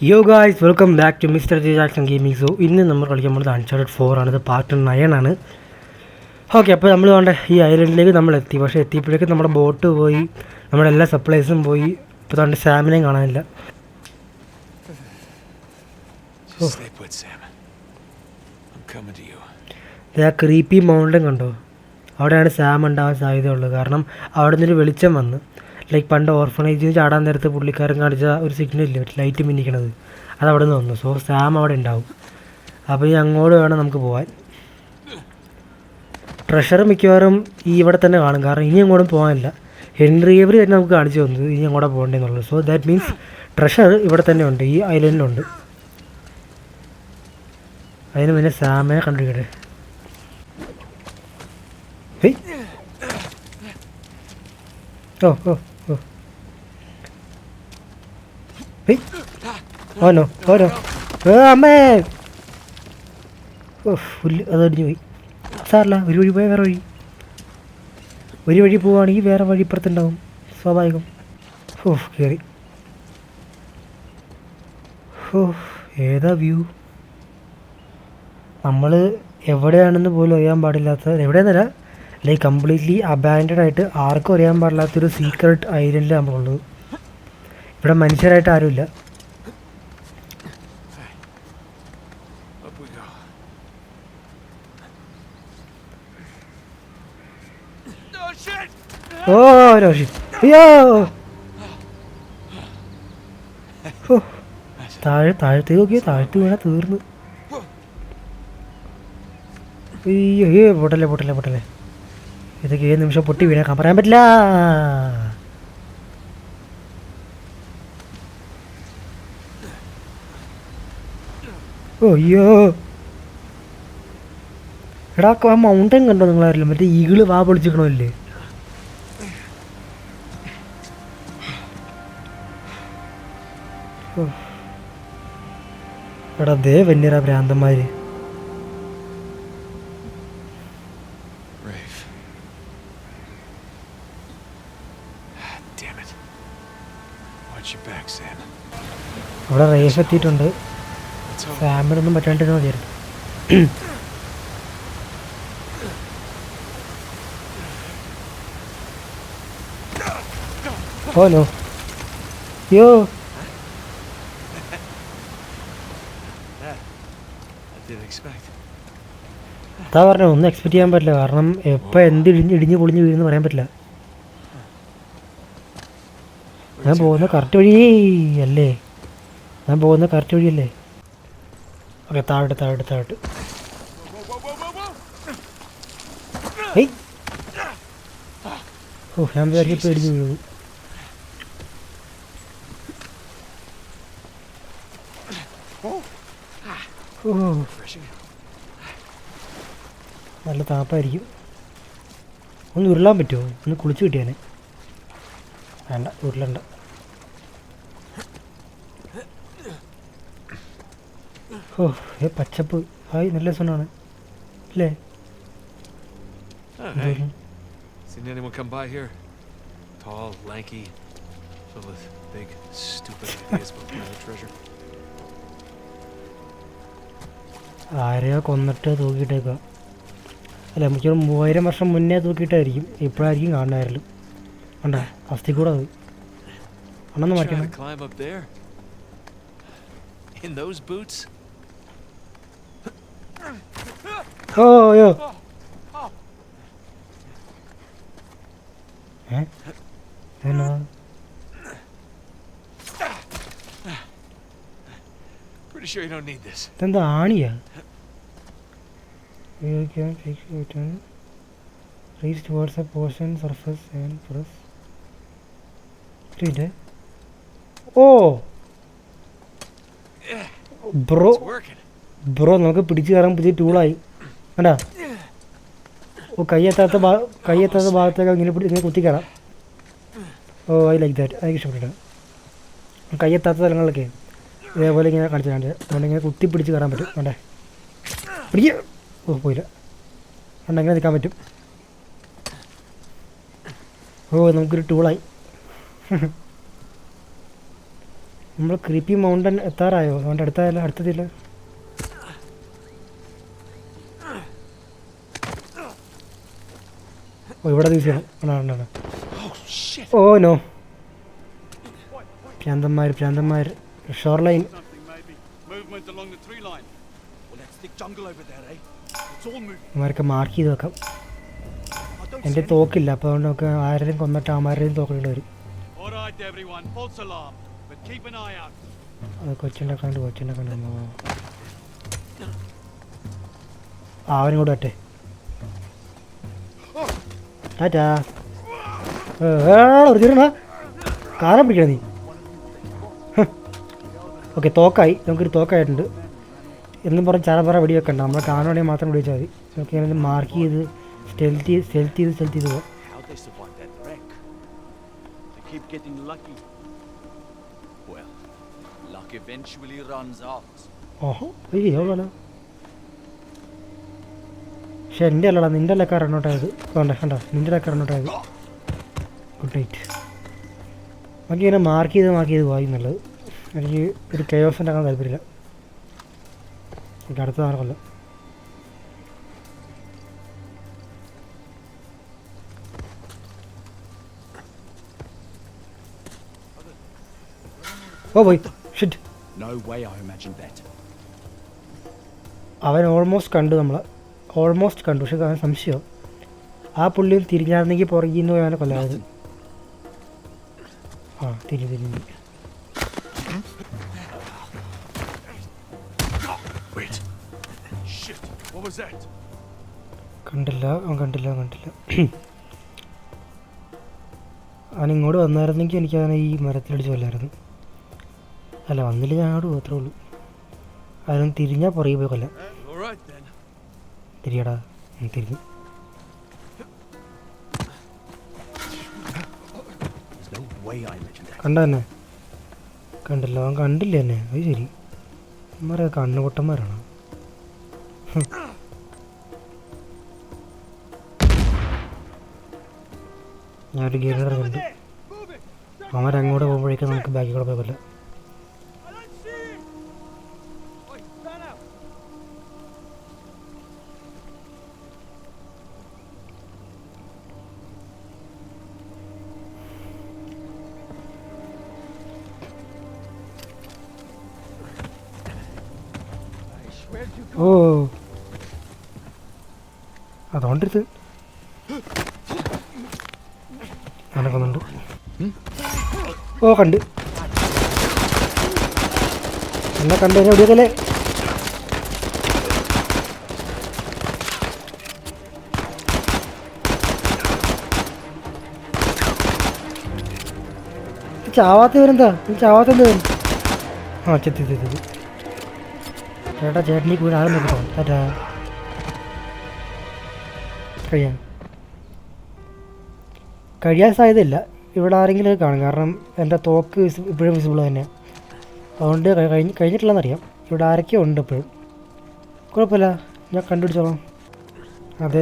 യോ guys welcome back to Mister Jackson gaming. So ഇന്ന് നമ്മൾ കളിക്കാൻ പോകുന്നത് അൺചാർട്ടഡ് 4 ആണ്. ഇത് പാർട്ട് 9 ആണ്. ഓക്കെ, അപ്പോൾ നമ്മൾ വേണ്ട ഈ ഐലൻഡിലേക്ക് നമ്മൾ എത്തി. പക്ഷേ എത്തിയപ്പോഴേക്കും നമ്മുടെ ബോട്ട് പോയി, നമ്മുടെ എല്ലാ സപ്ലൈസും പോയി. ഇപ്പോൾ തന്നെ സാമിനെയും കാണാനില്ല. ആ ക്രീപ്പി മൗണ്ടൻ കണ്ടോ? അവിടെയാണ് സാം ഉണ്ടാവാൻ സാധ്യതയുള്ളത്. കാരണം അവിടെ നിന്നൊരു വെളിച്ചം വന്ന്, ലൈക്ക് പണ്ട് ഓർഫണേജിൽ ചാടാൻ നേരത്ത് പുള്ളിക്കാരൻ കാണിച്ച ഒരു സിഗ്നലില്ലേ, ലൈറ്റ് മിന്നിക്കണത്, അത് അവിടെ നിന്ന് വന്നു. സോ സാം അവിടെ ഉണ്ടാവും. അപ്പോൾ ഈ അങ്ങോട്ട് വേണം നമുക്ക് പോകാൻ. ട്രഷർ മിക്കവാറും ഈ ഇവിടെ തന്നെ കാണും, കാരണം ഇനി അങ്ങോട്ടും പോകാനില്ല. ഹെൻറി ഏവറി തന്നെ നമുക്ക് കാണിച്ചു തന്നത് ഇനി അങ്ങോട്ട് പോകേണ്ടതെന്നുള്ളത്. സോ ദാറ്റ് മീൻസ് ട്രഷർ ഇവിടെ തന്നെ ഉണ്ട്, ഈ ഐലൻഡിലുണ്ട്. അതിന് പിന്നെ സാമിനെ കണ്ടിരിക്കട്ടെ. ഓ ഓ ഓ ഓനോ ഓനോ അമ്മേ, ഓ പുല്ല് അതടിഞ്ഞു പോയി. സാറില്ല, ഒരു വഴി പോയാൽ വേറെ വഴി, ഒരു വഴി പോവുകയാണെങ്കിൽ വേറെ വഴി ഇപ്പുറത്തുണ്ടാവും, സ്വാഭാവികം. ഓ കയറി. ഓ ഏതാ വ്യൂ? നമ്മൾ എവിടെയാണെന്ന് പോലും അറിയാൻ പാടില്ലാത്ത, എവിടെയെന്നല്ല, ലൈക്ക് കംപ്ലീറ്റ്ലി അബാൻഡഡ് ആയിട്ട് ആർക്കും അറിയാൻ പാടില്ലാത്തൊരു സീക്രട്ട് ഐലൻഡിൽ നമ്മളുള്ളത്. ഇവിടെ മനുഷ്യരായിട്ട് ആരുമില്ല. ഓ അയ്യോ, താഴത്തേക്ക് നോക്കിയോ, താഴത്ത് വീണാൽ തീർന്നു. അയ്യോ പൊട്ടല്ലേ പൊട്ടല്ലേ പൊട്ടല്ലേ, ഇതൊക്കെ ഏത് നിമിഷം പൊട്ടി വീണേക്കാൻ പറയാൻ പറ്റില്ല. ഓ അയ്യോ എടാ, ആ മൗണ്ടൻ കണ്ടോ നിങ്ങളാരില്ല? മറ്റേ ഈഗിള് വാ പൊളിച്ചിക്കണമല്ലേ? എടാ ദേ വന്യരാ ഭ്രാന്തന്മാര്. അവിടെ റേഫ് എത്തിയിട്ടുണ്ട്. സാമിനൊന്നും പറ്റാണ്ടിരുന്ന മതിയായിരുന്നു. ഓനോ യോ, അതാ പറഞ്ഞോ, ഒന്നും എക്സ്പെക്ട് ചെയ്യാൻ പറ്റില്ല. കാരണം എപ്പോൾ എന്ത് ഇടിഞ്ഞ് പൊളിഞ്ഞ് വീഴുന്ന് പറയാൻ പറ്റില്ല. ഞാൻ പോകുന്ന കറക്റ്റ് വഴി അല്ലേ? ഞാൻ പോകുന്ന കറക്റ്റ് വഴിയല്ലേ? ഓക്കെ, താഴോട്ട് താഴോട്ട് താഴോട്ട്. ഏയ് ഓ, ഞാൻ വിചാരിക്കും പേടിച്ച് വീഴുന്നു. ഓ നല്ല താപ്പായിരിക്കും. ഒന്ന് ഉരുളാൻ പറ്റുമോ? ഒന്ന് കുളിച്ച് കിട്ടിയാനെ. വേണ്ട, ഉരുളണ്ട. ഓ പച്ചപ്പ്, ഹായ്, നല്ല രസമാണ് അല്ലേ? Seen anyone come by here? Tall, lanky, filled with big, stupid ideas about the treasure. ആരെയോ കൊന്നിട്ട് തൂക്കിയിട്ടേക്കുക. അല്ല, മിക്കവാറും 3000 വർഷം മുന്നേ തൂക്കിയിട്ടായിരിക്കും. ഇപ്പോഴായിരിക്കും കാണുന്നവരിൽ. കണ്ടോ അസ്ഥി കൂടെ അത് അണ്ണൊന്ന് മറിക്കണം. ഓ യോ ഇതെന്താ ആണിയാ? Reach towards the ocean surface and press. Read it. Oh, bro, നമുക്ക് പിടിച്ചു കയറാൻ പുതിയ ടൂളായി. കണ്ടാ? ഓ, കയ്യെത്താത്ത ഭാഗത്തേക്ക് ഇങ്ങനെ കുത്തിക്കയറാം. ഓ ഐ ലൈക്ക് ദാറ്റ്, അതൊക്കെ ഇഷ്ടപ്പെട്ടു. കയ്യെത്താത്ത സ്ഥലങ്ങളിലൊക്കെ ഇതേപോലെ ഇങ്ങനെ കാണിച്ചിട്ടുണ്ട്. അതുകൊണ്ട് ഇങ്ങനെ കുത്തി പിടിച്ച് കയറാൻ പറ്റും. വേണ്ടേ പിടിക്കുക. ഓ പോയില്ല. അതുകൊണ്ട് എങ്ങനെ നിൽക്കാൻ പറ്റും. ഓ നമുക്കൊരു ടൂളായി. നമ്മൾ ക്രീപ്പി മൗണ്ടൻ എത്താറായോ? അതുകൊണ്ട് അടുത്തായാലും അടുത്തതില്ല. ഓ ഇവിടെ യൂസ് ചെയ്യണം. ഓ നോ, ഭ്രാന്തന്മാർ ഷോർ ലൈൻ. അവന്മാരൊക്കെ മാർക്ക് ചെയ്ത് വെക്കാം. എൻ്റെ തോക്കില്ല, അപ്പോൾ അതുകൊണ്ട് നമുക്ക് ആരെയും കൊന്നിട്ട് അവന്മാരെയും തോക്കേണ്ടി വരും. അത് കൊച്ചുണ്ടാക്കാണ്ട് അവനും കൂടെ ഒറ്റേ ടാറ്റാ. കാലം പിടിക്കണം നീ. ഓക്കെ, തോക്കായി. നമുക്കൊരു തോക്കായിട്ടുണ്ട് എന്നും പറഞ്ഞ് ചാറ വെടി വെക്കണ്ട. നമ്മൾ കാണുവാണെങ്കിൽ മാത്രം വെടി വെച്ചാൽ മതി. നമുക്ക് ഇങ്ങനെ മാർക്ക് ചെയ്ത് സ്റ്റെൽത്ത് ചെയ്ത് പോവാം. ഓഹോ പോലെ. പക്ഷെ എൻ്റെ അല്ലടാ, നിൻ്റെ അല്ലൊക്കെ റണ്ണൗട്ടായത്. കണ്ട നിൻ്റെ അല്ലൊക്കെ റണ്ണൗട്ടായത്. Good night. നമുക്ക് ഇങ്ങനെ മാർക്ക് ചെയ്ത് പോയി എന്നുള്ളത്. എനിക്ക് ഒരു കെയോസ് ഉണ്ടാക്കാൻ താല്പര്യമില്ല. എനിക്ക് അടുത്ത നടക്കല്ല. ഓ പോയി. ഷിറ്റ്. അവൻ ഓൾമോസ്റ്റ് കണ്ടു. പക്ഷെ അവൻ സംശയം ആ പുള്ളിയും തിരിഞ്ഞായിരുന്നെങ്കിൽ പുറകിൽ നിന്ന് പോയി അവനെ കൊല്ലായിരുന്നു. ആ തിരിഞ്ഞ് കണ്ടില്ല. അവൻ ഇങ്ങോട്ട് വന്നായിരുന്നെങ്കിൽ എനിക്ക് അവനെ ഈ മരത്തിലടിച്ച് കൊല്ലായിരുന്നു. അല്ല, വന്നില്ല, ഞാൻ അങ്ങോട്ട് പോകത്രേ ഉള്ളൂ. അവൻ തിരിഞ്ഞാൽ പുറകെ പോയി കൊല്ലാം. തിരിയടാ, തിരിഞ്ഞു. കണ്ടന്നെ കണ്ടില്ല. അവൻ കണ്ടില്ല എന്നെ. അത് ശരി. അമ്മമാരെ കണ്ണുപൊട്ടന്മാരാണ്. ഞാനൊരു ഗെയിം ഇറങ്ങുന്നുണ്ട്. അവരങ്ങോട്ട് പോകുമ്പോഴേക്കും നമുക്ക് ബാക്കിൽ കൂടെ പോയി കൊല്ലാം. ഓ അതുകൊണ്ടിരുത്ത് നടക്കുന്നുണ്ട്. ഓ കണ്ട് എന്നെ കണ്ടു എന്നെ എവിടെയൊക്കെ ചാവാത്തവരെന്താ ചാവാത്തെന്താ? ആ ചെത്തി ചേട്ടാ ചേട്ടനീ കൂടെ ആരും നോക്കട്ടോ. ചേട്ടാ കഴിയാൻ സാധ്യതയില്ല. ഇവിടെ ആരെങ്കിലും കാണും. കാരണം എൻ്റെ തോക്ക് ഇപ്പോഴും വിസിബിൾ തന്നെയാണ്. അതുകൊണ്ട് കഴിഞ്ഞിട്ടില്ലെന്നറിയാം. ഇവിടെ ആരൊക്കെയോ ഉണ്ട് ഇപ്പോഴും. കുഴപ്പമില്ല, ഞാൻ കണ്ടുപിടിച്ചോളാം. അതെ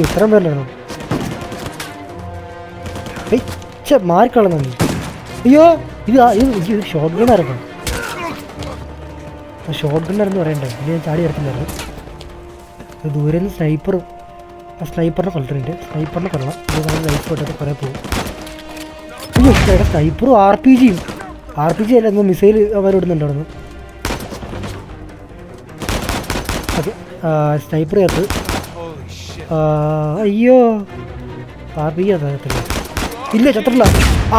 ഇത്രയും പേരിലാണോ? മാറിക്കളഞ്ഞു. അയ്യോ ഇത് ഷോർട്ട് ഗണ്ണായിരുന്നു. ഷോർട്ട് ഗണ്ണായിരുന്നു പറയണ്ടേ. ഇത് ഞാൻ ചാടി എടുത്തില്ലായിരുന്നു. ദൂരെ നിന്ന് സ്നൈപ്പറിനെ കൊല്ലുന്നുണ്ട്. സ്നൈപ്പറിനെ കൊല്ലണം. ഇത് നമ്മൾ ലൈഫ് ഇട്ടിട്ട് കുറേ പോകും. അയ്യോ ചേട്ടാ, സ്നൈപ്പറും ആർ പി ജി അല്ല, ഒന്ന് മിസൈൽ അവരിടുന്നുണ്ട് അവിടെ നിന്ന്. ഓക്കെ, സ്നൈപ്പർ ചേർത്ത്. അയ്യോ ആർ പി ജി അതല്ല. ഇല്ല ചത്രല്ല.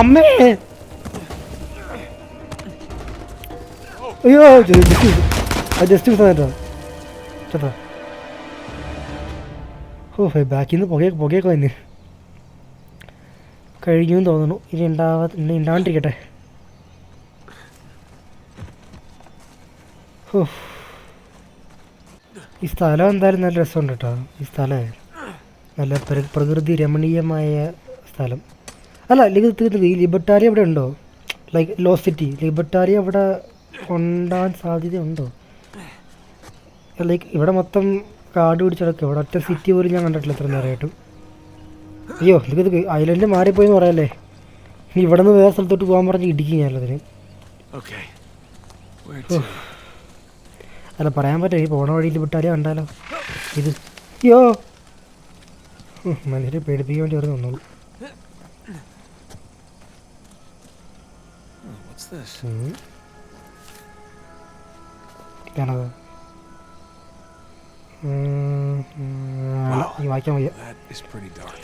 അമ്മേ അയ്യോ ജസ്റ്റ് കേട്ടോ ചേട്ടാ. ഓ ബാക്കിൽ നിന്ന് പുകയൊക്കെ വന്ന് കഴിഞ്ഞു തോന്നുന്നു. ഇനി ഉണ്ടാവാണ്ടിരിക്കട്ടെ. ഓ ഈ സ്ഥലം എന്തായാലും നല്ല രസമുണ്ട് കേട്ടോ. ഈ സ്ഥലമേ നല്ല പ്രകൃതി രമണീയമായ സ്ഥലം. അല്ല ഈ ലിബർട്ടാരി അവിടെ ഉണ്ടോ? ലൈക്ക് ലോസ്റ്റ് സിറ്റി ലിബർട്ടാരി അവിടെ ഉണ്ടാകാൻ സാധ്യതയുണ്ടോ? ലൈക്ക് ഇവിടെ മൊത്തം കാട് പിടിച്ചടക്കും. ഇവിടെ ഒറ്റ സിറ്റി പോലും ഞാൻ കണ്ടിട്ടില്ല ഇത്ര നേരമായിട്ടും. അയ്യോ ഇത് ഐലൻഡ് മാറിപ്പോയെന്ന് പറയല്ലേ. ഇവിടെ നിന്ന് വേറെ സ്ഥലത്തോട്ട് പോകാൻ പറഞ്ഞ് ഇടിക്കും ഞാനതിന്. Okay. Where to? അല്ല പറയാൻ പറ്റില്ല, ഈ പോണ വഴിയിൽ വിട്ടാലേ കണ്ടാലോ ഇത്. അയ്യോ മനുഷ്യരെ പേടിപ്പിക്കാൻ വേണ്ടി അവർ തന്നോളൂ. Oh, what's this? ഇതാണത്. ഈ വായിക്കാൻ വയ്യ. That is pretty dark.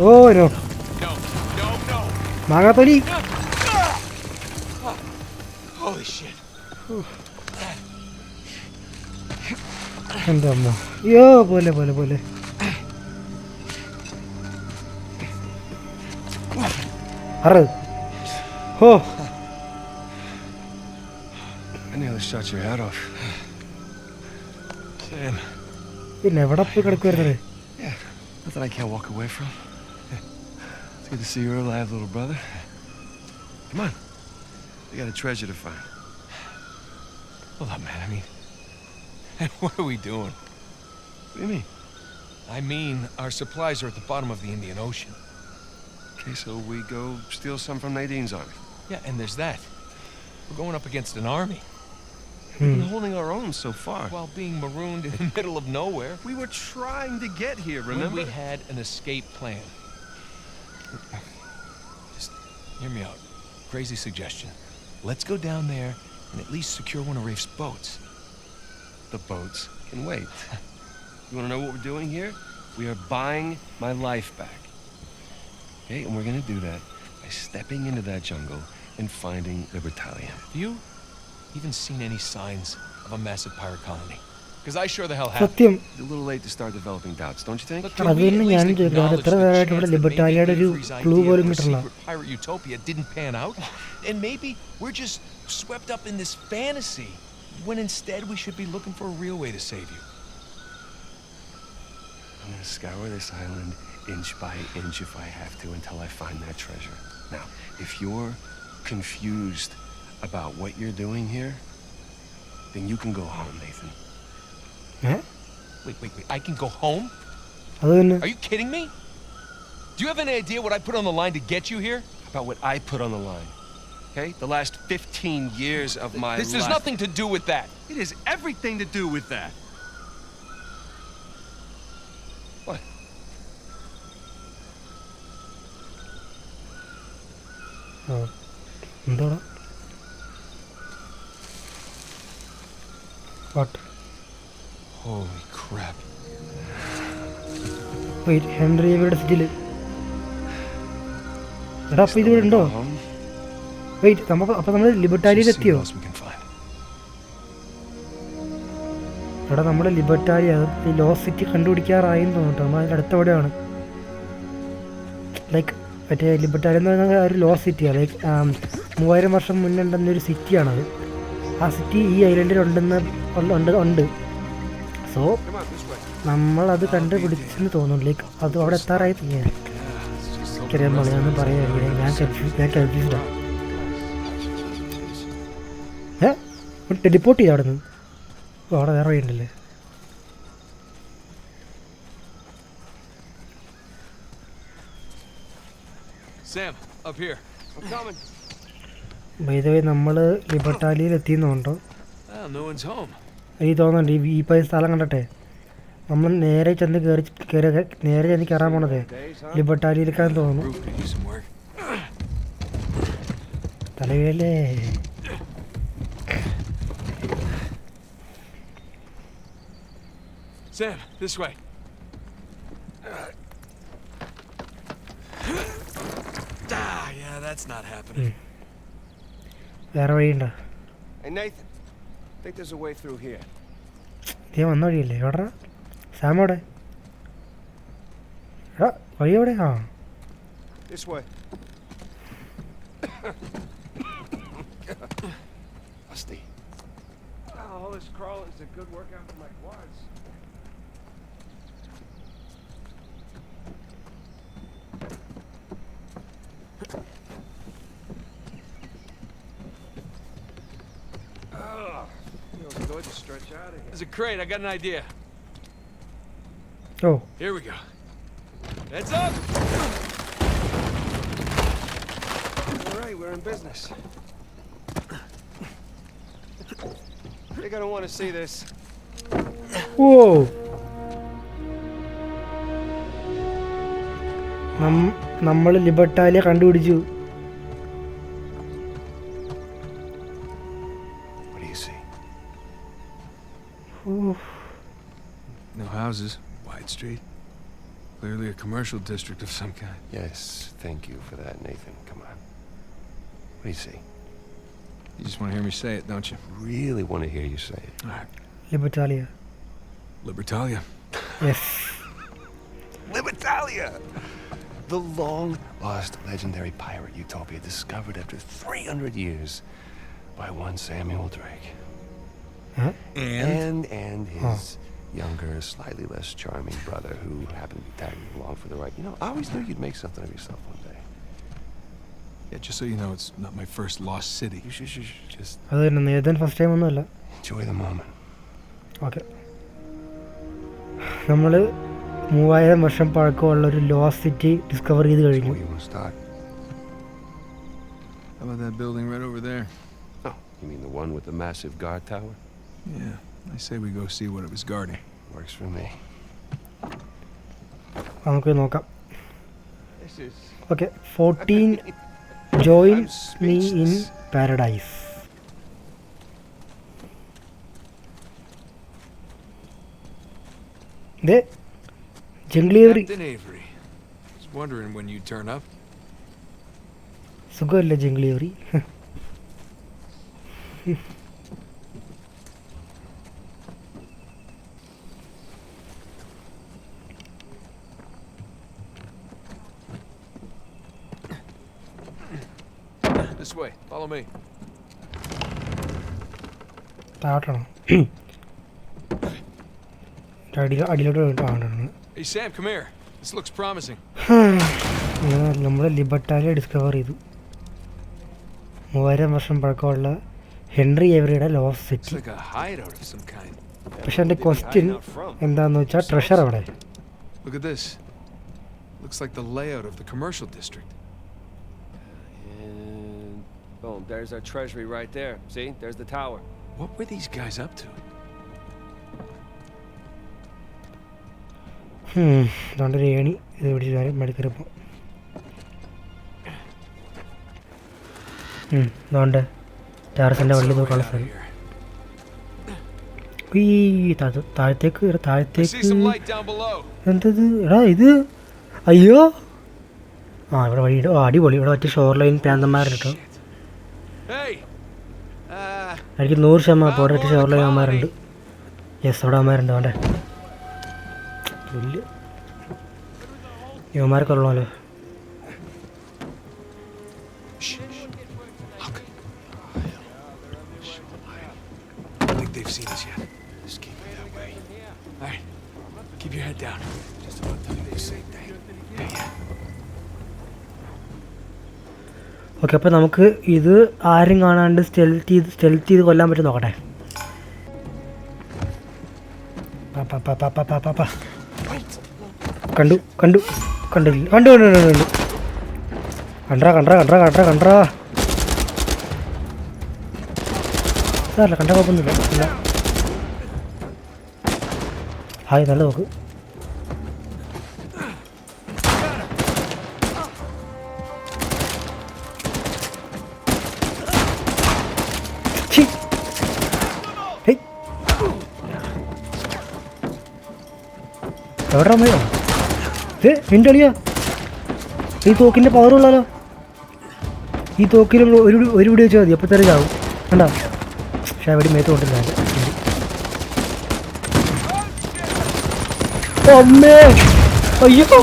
Oh no, No, no, no. മാങ്ങാത്തൊലി. Holy shit. എന്താ അമ്മ, അയ്യോ പോലെ പോലെ പോലെ. അറ് ഹോ, I nearly shot your head off. Sam. പിന്നെ എവിടെ പോയി കിടക്കുവായിരുന്നത്? Nothing I can't walk away from. It's good to see you're alive, little brother. Come on. We got a treasure to find. Hold up, man. I mean, what are we doing? What do you mean? I mean, our supplies are at the bottom of the Indian Ocean. Okay, so we go steal some from Nadine's army. Yeah, and there's that. We're going up against an army. We've been holding our own so far. While being marooned in the middle of nowhere. We were trying to get here, remember? When we had an escape plan. Just hear me out. Crazy suggestion. Let's go down there and at least secure one of Rafe's boats. The boats can wait. You want to know what we're doing here? We are buying my life back. Okay, and we're going to do that by stepping into that jungle and finding the battalion. Have you even seen any signs of a massive pirate colony? Because I sure the hell have. സത്യം It's a little late to start developing doubts, don't you think? അത് തന്നെ ഞാനും ചോദിക്കുന്നത്. എത്ര നേരമായിട്ട് ഇവിടെ ലിബർട്ടാലിയുടെ ഒരു clue പോലും കിട്ടില്ല. Pirate utopia didn't pan out, and maybe we're just swept up in this fantasy when instead we should be looking for a real way to save you. I'm gonna scour this island inch by inch if I have to until I find that treasure. Now, if you're confused about what you're doing here, then you can go home, Nathan. Wait. I can go home? അത് തന്നെ. Are you kidding me? Do you have any idea what I put on the line to get you here? About what I put on the line. Okay? The last 15 years of my life. This has nothing to do with that. It has everything to do with that. What? എന്താണ്? What? Holy crap. Wait, Henry ഇവരുടെ സിറ്റിയിൽ. എടാ അപ്പോൾ ഇതിവിടെ ഉണ്ടോ? Wait, അപ്പോൾ നമ്മൾ ലിബർട്ടാലിയിൽ എത്തിയോ? എടാ നമ്മുടെ ലിബർട്ടാലിയ ഈ ലോസ്റ്റ് സിറ്റി കണ്ടുപിടിക്കാറായെന്ന് തോന്നുന്നു. നമ്മൾ അതിൻ്റെ അടുത്ത എവിടെയാണ്? ലൈക്ക് മറ്റേ ലിബർട്ടാലിയ എന്ന് പറയുന്നത് ഒരു ലോസ്റ്റ് സിറ്റിയാണ്. ലൈക്ക് 3000 വർഷം മുന്നേ ഉണ്ടെന്നൊരു സിറ്റിയാണത്. ആ സിറ്റി ഈ ഐലൻഡിൽ ഉണ്ട്. സോ നമ്മളത് കണ്ടുപിടിച്ചെന്ന് തോന്നുന്നു. ലൈക്ക് അത് അവിടെ എത്താറായി എനിക്കറിയാൻ പാടില്ല, ഞാനൊന്നും പറയാൻ. ഞാൻ കൺഫ്യൂസ്ഡാണ്. ടെലിപ്പോർട്ട് ചെയ്തു അവിടെ നിന്ന്. അവിടെ വേറെ വഴിയുണ്ടല്ലേ? ബൈ ദ വേ നമ്മൾ ലിബർട്ടാലിയിൽ എത്തിയെന്നുണ്ടോ? എനിക്ക് തോന്നുന്നുണ്ട് ഈ പൈസ സ്ഥലം കണ്ടട്ടെ. നമ്മൾ നേരെ ചെന്ന് കയറാൻ പോണത് ലിബർട്ടാലിയിലേക്കാന്ന് തോന്നുന്നു. തലവേലേ. Sam, this way. Yeah, that's not happening. വേറെ വഴിയുണ്ടോ? Hey Nathan, think there's a way through here. ഇതേ വന്ന വഴിയല്ലേ? എവിടാ സാം? അവിടെ എടാ വഴി എവിടെ? ആ This way. Rusty. All this crawling is a good workout for my quads. Feels good to stretch out of here. There's a crate. I got an idea. Oh Here we go. Heads up! All right, we're in business. They're gonna want to see this. ഓ നമ്മൾ ലിബർട്ടാലിയെ കണ്ടുപിടിച്ചു. What do you see? Oh, No houses. Wide street. Clearly a commercial district of some kind. Yes, thank you for that, Nathan. Come on. What do you see? You just want to hear me say it, don't you? Really want to hear you say it. All right. ലിബർട്ടാലിയ. Libertalia. Yes. Libertalia! The long-lost legendary pirate utopia discovered after 300 years by one Samuel Drake. Huh? And his younger, slightly less charming brother who happened to be tagging along for the ride. You know, I always knew you'd make something of yourself one day. Yeah, just so you know, it's not my first lost city. You should just അത് തന്നെ Nathan first time ഒന്നുമല്ല. enjoy the moment. Okay, നമ്മൾ 3000 വർഷം പഴക്കമുള്ള ഒരു lost city discover ചെയ്ത് കഴിഞ്ഞു. Where you want to start? How about that building right over there? Oh, you mean the one with the massive guard tower? Yeah, I say we go see what it was guarding. Works for me. നമുക്ക് നോക്കാം. This is. Okay, 14 join I'm me in speechless. Paradise. ഇത് ജംഗ്ലിയറി Captain Avery. Was wondering when you'd turn up. സുഖമല്ലേ ജംഗ്ലിയറി? This way. Follow me. താഴോട്ടാണോ? അടിയിലോട്ട് കാണണം. Hey Sam, come here. This looks promising. നമ്മൾ ലിബർട്ടാലിയ discover ചെയ്തു. 3000 വർഷം പഴക്കമുള്ള Henry എവറിയുടെ lost It's city. like a hideout of some kind. പക്ഷെ എൻ്റെ ക്വസ്റ്റ്യൻ എന്താന്ന് വെച്ചാൽ ട്രഷർ അവിടെ. Look at this. Looks like the layout of the commercial district. And boom, there's our treasury right there. See, there's the tower. What were these guys up to? അതുകൊണ്ട് ഒരു ഏണി ഇത് പിടിച്ച് മെടുക്കറിപ്പോൾ അതുകൊണ്ട് ടാർസിൻ്റെ വള്ളി നോക്കാനുള്ള സ്ഥലം. ഈ താഴത്തേക്ക് I see താഴത്തേക്ക് some light down below. എന്തത് എടാ ഇത്? അയ്യോ, ആ ഇവിടെ വഴിയുണ്ട്. ഓ അടിപൊളി, ഇവിടെ മറ്റേ ഷോർ ലൈൻ പ്രാന്തന്മാരുണ്ട് കേട്ടോ. Hey. എനിക്ക് 100% അപ്പോൾ മറ്റേ ഷോർ ലൈൻ അമ്മമാരുണ്ട്. യെസ്, അവിടെ അമ്മമാരുണ്ട്. വേണ്ടേ വലിയ യുവമാരൊക്കെ ഉള്ളല്ലോ. Look. I don't think they've seen us yet. Just keep it that way. All right. Keep your head down. Just about to do the same thing. Yeah. Okay, അപ്പോൾ നമുക്ക് ഇത് ആരും കാണാണ്ട് stealth ചെയ്ത് കൊല്ലാൻ പറ്റും നോക്കട്ടെ. കണ്ടു കണ്ടു കണ്ടില്ല കണ്ടു കണ്ടു കണ്ടു കണ്ടാ കണ്ടാ കണ്ടാ കണ്ടാ കണ്ടാ സാറല്ല കണ്ട കുഴപ്പമൊന്നുമില്ല. ഹായ്, നല്ല നോക്ക്. എവിടെ അമ്മയോ? എൻ്റെ അളിയാ, ഈ തോക്കിൻ്റെ പവറുള്ളല്ലോ. ഈ തോക്കിൽ ഒരു പിടി വെച്ചാൽ മതി, അപ്പോൾ തന്നെ ചാവും. കണ്ടാ, പക്ഷേ അവിടെ മേത്ത് കൊണ്ടില്ല. അമ്മേ, അയ്യോ,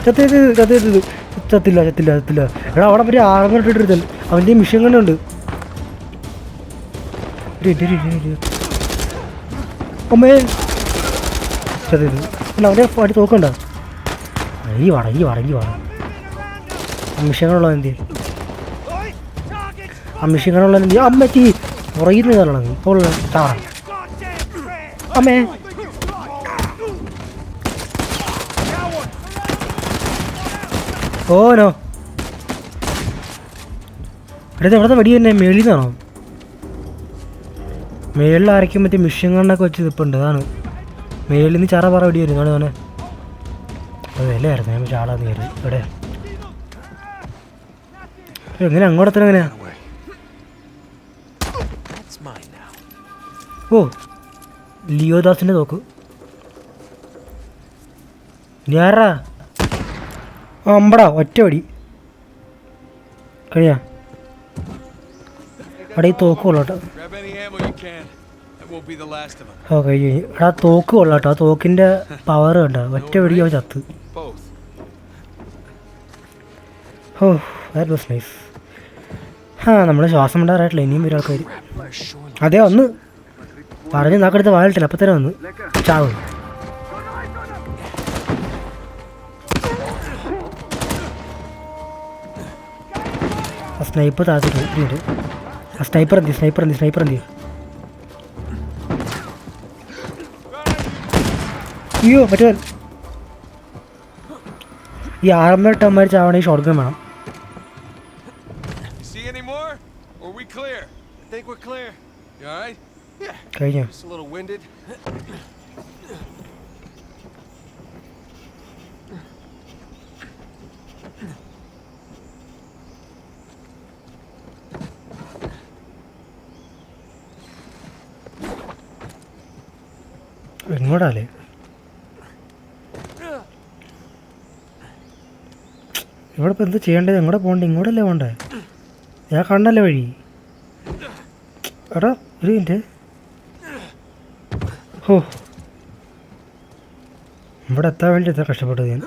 ചത്തില്ല. എടാ അവിടെ പറ്റി ആറങ്ങോട്ടിട്ട് അവൻ്റെ മിഷൻ കണ്ടുണ്ട്. അമ്മേ, അല്ല അവൻ്റെ പാടി തോക്കണ്ട. ഈ വാട മിഷങ്ങളുള്ള എന്ത് ആ മിഷങ്ങളുള്ള എന്ത് അമ്മച്ചി പുറകിൽ നിന്ന് തരണം ഇപ്പോൾ ചാട. അമ്മേ ഓ നോ. അടുത്ത എവിടുത്തെ വെടി തന്നെ മേളിൽ നിന്നാണോ? മേളിൽ ആരയ്ക്കും മറ്റേ മിഷ്യൻ കണ്ണൊക്കെ വെച്ച് നിൽപ്പുണ്ട്. അതാണ് മേളിൽ നിന്ന് ചാറ പറ വെടി വരും. കാണും അവനെ. അത് വിലയായിരുന്നു. ഞാൻ ചാടാന്ന് കയറി. എവിടെ എങ്ങനെ അങ്ങോട്ടത്ര എങ്ങനെയാ? ഓ ലിയോദാസിൻ്റെ തോക്ക്. ഞാറാ അമ്പടാ ഒറ്റ വടി കഴിയാ. അവിടെ ഈ തോക്ക് കൊള്ളാട്ടോ. ഓ കഴിഞ്ഞു. എടാ തോക്ക് കൊള്ളാട്ടോ. ആ തോക്കിൻ്റെ പവർ കണ്ടോ? ഒറ്റ വടി അവൻ ചത്ത്. Oh that was nice. നമ്മൾ ശ്വാസം വിടാറായിട്ടില്ല. ഇനിയും വരും ആൾക്കാർ. അതെ ഒന്ന് പറഞ്ഞ് നാക്കടുത്ത് വാലിട്ടില്ല. അപ്പം തന്നെ വന്ന് ചാവ്. ആ സ്നൈപ്പർ താഴ്ത്തിട്ട് ആ സ്നൈപ്പർ എന്തി. അയ്യോ മറ്റേ ഈ ആർമേട്ടന്മാർ ചാവണ ഈ ഷോട്ട് ഗൺ വേണം. കഴിഞ്ഞോ? എങ്ങോട്ടാലേ? ഇവിടെ ഇപ്പം എന്ത് ചെയ്യേണ്ടത്? എങ്ങോട്ട് പോകണ്ടേ? ഇങ്ങോട്ടല്ലേ പോകണ്ടേ? ഞാൻ കണ്ടല്ലേ വഴി. എടാ ഒരു മിനിറ്റ്. ഓ ഇവിടെ എത്താൻ വേണ്ടി എത്ര കഷ്ടപ്പെട്ടത് ഞാൻ.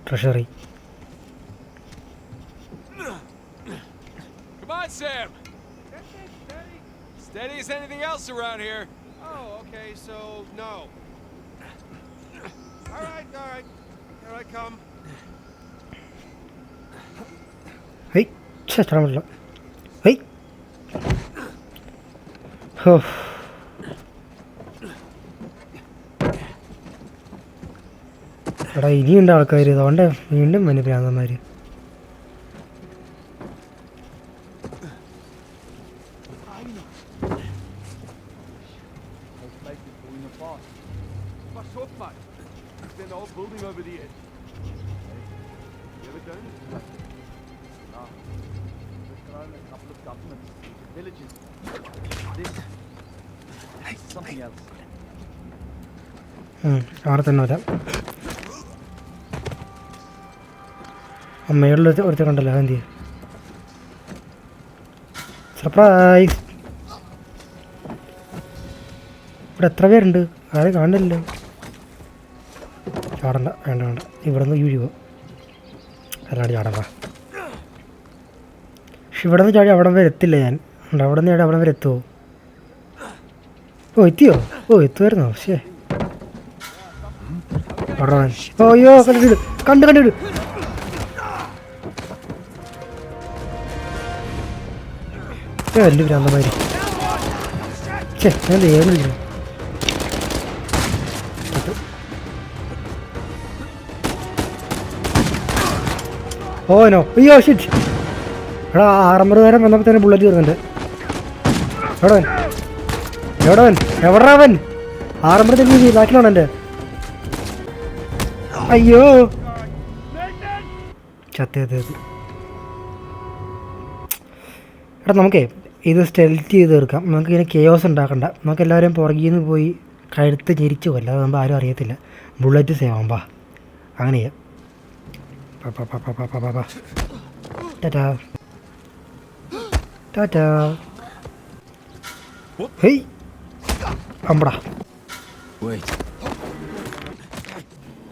Treasury. Steady as anything else around here. Oh, okay, so no. All right. Here I come. Hey ചേട്ടാ പറ്റില്ല. ഹേയ് ഓ എടാ ഇനിയുണ്ട് ആൾക്കാർ. അതുകൊണ്ട് വീണ്ടും വന്നു ഭ്രാന്തന്മാർ. അവിടെ തന്നെ വരാം. മേളിൽ ഒരുത്ത കണ്ടല്ലോ. എന്ത് സർപ്രൈസ്. ഇവിടെ എത്ര പേരുണ്ട്? ആരും കാണില്ലല്ലോ. ചാടണ്ട, വേണ്ട. ഇവിടെ നിന്ന് വീഴുവോ? അല്ലാണ്ട് ചാടണ്ട. പക്ഷെ ഇവിടെ നിന്ന് ചാടി അവിടം വരെ എത്തില്ല ഞാൻ. അവിടെ നിന്ന് ചാടി അവിടം വരെ എത്തുമോ? ഓ എത്തിയോ? ഓ എത്തുമായിരുന്നോ? ശേ അയ്യോ കണ്ടിട്. വലിയ ഭ്രാന്തമാര്. ചേ ഞാൻ ഏറില്ല. Oh no. അയ്യോ ഷിറ്റ്. എടാ 6 നേരം വന്നപ്പോൾ തന്നെ ബുള്ളറ്റ് തീർന്നുണ്ട്. എവിടാ അവൻ? 6 ബാക്കിലാണ് എൻ്റെ. അയ്യോ ചത്തേത്. എടാ നമുക്കേ ഇത് സ്റ്റെൽറ്റ് ചെയ്ത് തീർക്കാം. നമുക്ക് ഇങ്ങനെ കെയോസ് ഉണ്ടാക്കണ്ട. നമുക്ക് എല്ലാവരും പുറകിൽ നിന്ന് പോയി കഴുത്ത് ഞെരിച്ചു കൊല്ല. അത് നമ്മൾ ആരും അറിയത്തില്ല. ബുള്ളറ്റ് സേവ് ആവുമ്പോ അങ്ങനെ ചെയ്യാം. ടാറ്റാ. ഹേയ് അമ്പടാ.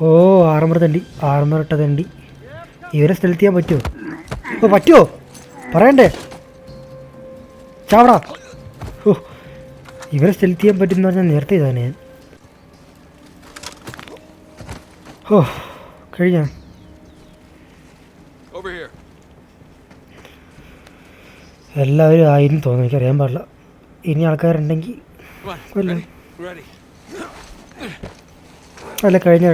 ഓ ആർമറിട്ട തണ്ടി. ഇവരെ സ്റ്റെൽത്ത് ചെയ്യാൻ പറ്റുമോ? ഓ പറ്റുമോ? പറയണ്ടേ? ചാവടാ. ഓ ഇവരെ സ്റ്റെൽത്ത് ചെയ്യാൻ പറ്റുമെന്ന് പറഞ്ഞാൽ നേരത്തെ ചെയ്താണ് ഞാൻ. ഓ കഴിഞ്ഞ. എല്ലാവരും ആയിരുന്നു തോന്നുന്നു, എനിക്കറിയാൻ പാടില്ല. ഇനി ആൾക്കാരുണ്ടെങ്കിൽ Come on. കൊല്ലം. Ready? അല്ല കഴിഞ്ഞ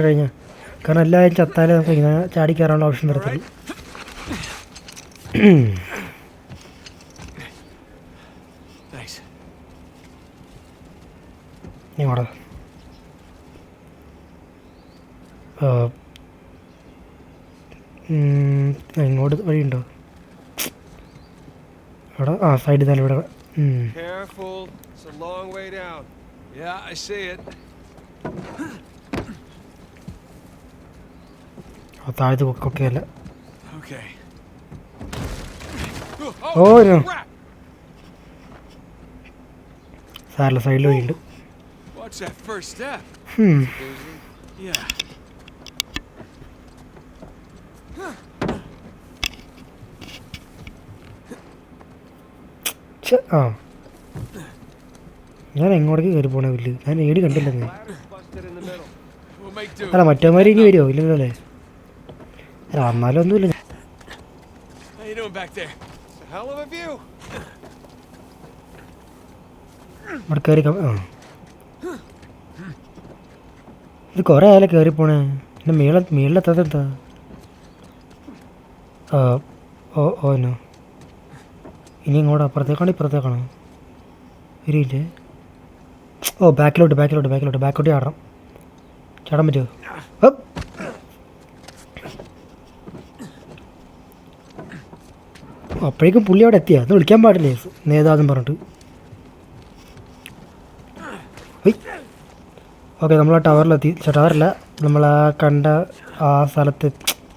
കാരണം എല്ലാവരും ചത്താലേ നമുക്ക് ഇങ്ങനെ ചാടി കയറാനുള്ള ഓപ്ഷൻ വരത്തുള്ളൂ. Thanks. ഇങ്ങോട്ട് ഇങ്ങോട്ട് വഴിയുണ്ടോ? ഇവിടെ സൈഡിൽ തന്നെ ഇവിടെ. Careful. It's a long way down. Yeah, I see it. താഴത്ത് കൊക്കയല്ല. Okay. ഓ സാറില്ല, സൈഡിൽ വഴിയുണ്ട്. Watch that first step. Yeah. ഞാൻ എങ്ങോട്ടേക്ക് കയറി പോണേ വില്ല്? ഞാൻ ഏടി കണ്ടില്ലെന്ന്. Busted in the middle. We'll make do. അല്ല മറ്റേമാര് ഇനി വരുമോ? ഇല്ലല്ലോ അല്ലേ? അല്ല വന്നാലും ഒന്നുമില്ല. How you doing back there? It's a hell of a view. ഇവിടെ കയറി ഇത് കുറേ ആയാലും കയറി പോണേ. പിന്നെ മേളിലെത്താതെന്താ? ഓ എന്നോ ഇനി ഇങ്ങോട്ട് അപ്പുറത്തേക്കാണോ ഇപ്പുറത്തേക്കാണോ? വരില്ലേ? ഓ ബാക്കിലോട്ട് ചാടണം. ചാടാൻ പറ്റുമോ? അപ്പോഴേക്കും പുള്ളി അവിടെ എത്തിയാ? അത് വിളിക്കാൻ പാടില്ലേ നേതാവെന്ന് പറഞ്ഞിട്ട്? ഓക്കെ, നമ്മൾ ആ ടവറിലെത്തി. ടവറില്ല, നമ്മൾ ആ കണ്ട ആ സ്ഥലത്ത്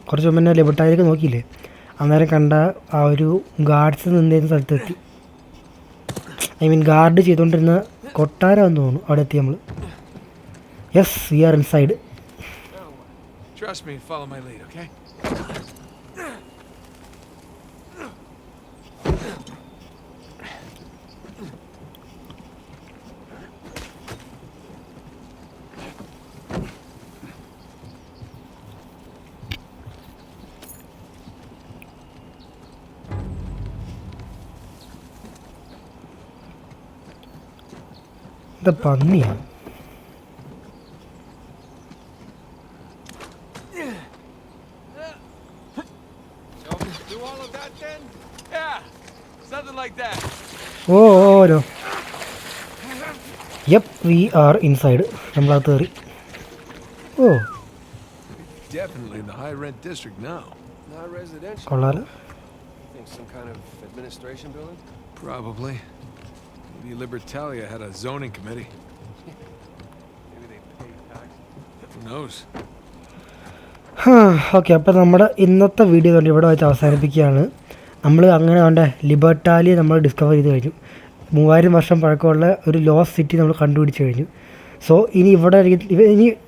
കുറച്ച് മുന്നേ ലിബർട്ടായിലേക്ക് നോക്കിയില്ലേ, അന്നേരം കണ്ട ആ ഒരു ഗാർഡ്സ് നിന്നിരുന്ന സ്ഥലത്തെത്തി. ഐ മീൻ ഗാർഡ് ചെയ്തുകൊണ്ടിരുന്ന കൊട്ടാരമെന്ന് തോന്നുന്നു. അവിടെ എത്തി നമ്മൾ. Yes, we are inside. Trust me and follow my lead, okay? ഇത് പന്നിയാണ്. Do all of that then? Yeah, something like that. ഓരോ യപ്പ്, വി ആർ ഇൻസൈഡ്. നമ്മളകത്ത് കയറി. ഓ Definitely in the high rent district now. Not residential. കൊള്ളാലോ. Think some kind of administration building? Probably. Maybe Libertalia had a zoning committee. Maybe they pay taxes. Who knows? Okay, അപ്പോൾ നമ്മുടെ ഇന്നത്തെ video കൊണ്ട് ഇവിടെ വെച്ച് അവസാനിപ്പിക്കുകയാണ്. നമ്മൾ അങ്ങനെ വേണ്ട ലിബർട്ടാലിയെ നമ്മൾ ഡിസ്കവർ ചെയ്ത് കഴിഞ്ഞു. 3000 വർഷം പഴക്കമുള്ള ഒരു ലോസ്റ്റ് സിറ്റി നമ്മൾ കണ്ടുപിടിച്ച് കഴിഞ്ഞു. സോ ഇനി ഇവിടെ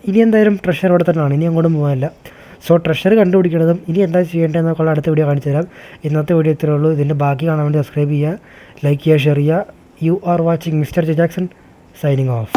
ഇനി എന്തായാലും ട്രഷർ ഇവിടെ തന്നെയാണ്, ഇനി അങ്ങോട്ടും പോകാനില്ല. സോ ട്രഷർ കണ്ടുപിടിക്കണതും ഇനി എന്താ ചെയ്യേണ്ടതെന്നൊക്കെ അടുത്ത വീഡിയോ കാണിച്ചു തരാം. ഇന്നത്തെ വീഡിയോ ഇത്രയേ ഉള്ളൂ. ഇതിൻ്റെ ബാക്കി കാണാൻ വേണ്ടി സബ്സ്ക്രൈബ് ചെയ്യുക, ലൈക്ക് ചെയ്യുക, ഷെയർ ചെയ്യുക. You are watching mister J Jackson, signing off.